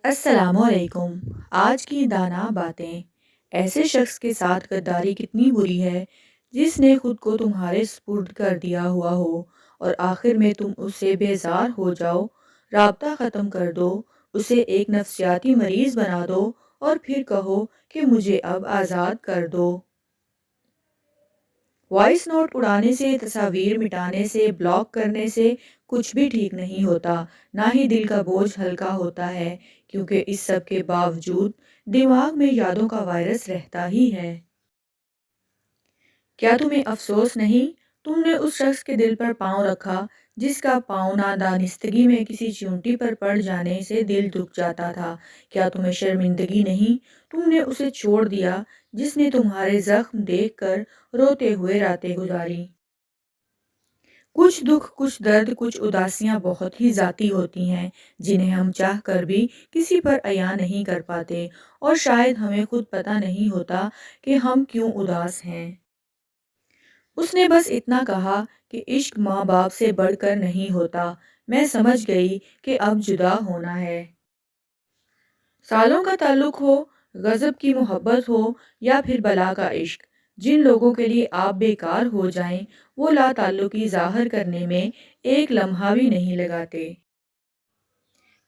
السلام علیکم۔ آج کی دانا باتیں۔ ایسے شخص کے ساتھ غداری کتنی بری ہے جس نے خود کو تمہارے سپرد کر دیا ہوا ہو اور آخر میں تم اس سے بیزار ہو جاؤ، رابطہ ختم کر دو، اسے ایک نفسیاتی مریض بنا دو اور پھر کہو کہ مجھے اب آزاد کر دو۔ وائس نوٹ اڑانے سے، تصاویر مٹانے سے، بلاک کرنے سے کچھ بھی ٹھیک نہیں ہوتا، نہ ہی دل کا بوجھ ہلکا ہوتا ہے، کیونکہ اس سب کے باوجود دماغ میں یادوں کا وائرس رہتا ہی ہے۔ کیا تمہیں افسوس نہیں؟ تم نے اس شخص کے دل پر پاؤں رکھا جس کا پاؤں نادانستگی میں کسی چیونٹی پر پڑ جانے سے دل دکھ جاتا تھا۔ کیا تمہیں شرمندگی نہیں؟ تم نے اسے چھوڑ دیا جس نے تمہارے زخم دیکھ کر روتے ہوئے راتیں گزاری۔ کچھ دکھ، کچھ درد، کچھ اداسیاں بہت ہی ذاتی ہوتی ہیں جنہیں ہم چاہ کر بھی کسی پر عیاں نہیں کر پاتے، اور شاید ہمیں خود پتہ نہیں ہوتا کہ ہم کیوں اداس ہیں۔ اس نے بس اتنا کہا کہ عشق ماں باپ سے بڑھ کر نہیں ہوتا۔ میں سمجھ گئی کہ اب جدا ہونا ہے۔ سالوں کا تعلق ہو، غضب کی محبت ہو یا پھر بلا کا عشق، جن لوگوں کے لیے آپ بیکار ہو جائیں وہ لا تعلقی ظاہر کرنے میں ایک لمحہ بھی نہیں لگاتے۔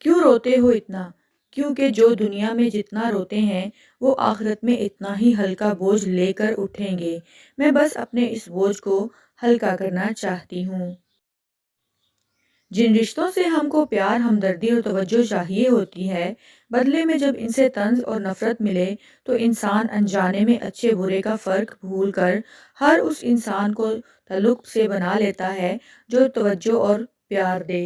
کیوں روتے ہو اتنا؟ کیونکہ جو دنیا میں جتنا روتے ہیں وہ آخرت میں اتنا ہی ہلکا بوجھ لے کر اٹھیں گے۔ میں بس اپنے اس بوجھ کو ہلکا کرنا چاہتی ہوں۔ جن رشتوں سے ہم کو پیار، ہمدردی اور توجہ چاہیے ہوتی ہے، بدلے میں جب ان سے طنز اور نفرت ملے تو انسان انجانے میں اچھے برے کا فرق بھول کر ہر اس انسان کو تعلق سے بنا لیتا ہے جو توجہ اور پیار دے۔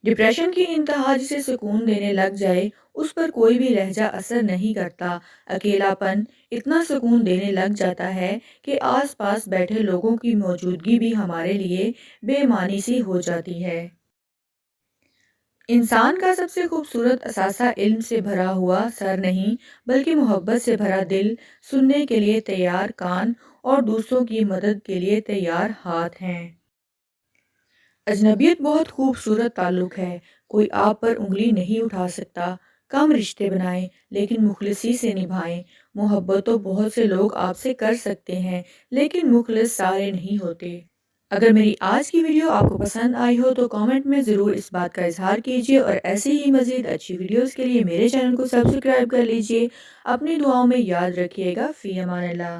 ڈپریشن کی انتہا جسے سکون دینے لگ جائے اس پر کوئی بھی لہجہ اثر نہیں کرتا۔ اکیلا پن اتنا سکون دینے لگ جاتا ہے کہ آس پاس بیٹھے لوگوں کی موجودگی بھی ہمارے لیے بے معنی سی ہو جاتی ہے۔ انسان کا سب سے خوبصورت اثاثہ علم سے بھرا ہوا سر نہیں بلکہ محبت سے بھرا دل، سننے کے لیے تیار کان اور دوسروں کی مدد کے لیے تیار ہاتھ ہیں۔ اجنبیت بہت خوبصورت تعلق ہے، کوئی آپ پر انگلی نہیں اٹھا سکتا۔ کم رشتے بنائیں لیکن مخلصی سے نبھائیں۔ محبت تو بہت سے لوگ آپ سے کر سکتے ہیں لیکن مخلص سارے نہیں ہوتے۔ اگر میری آج کی ویڈیو آپ کو پسند آئی ہو تو کامنٹ میں ضرور اس بات کا اظہار کیجیے، اور ایسے ہی مزید اچھی ویڈیوز کے لیے میرے چینل کو سبسکرائب کر لیجیے۔ اپنی دعاؤں میں یاد رکھیے گا۔ فی امان اللہ۔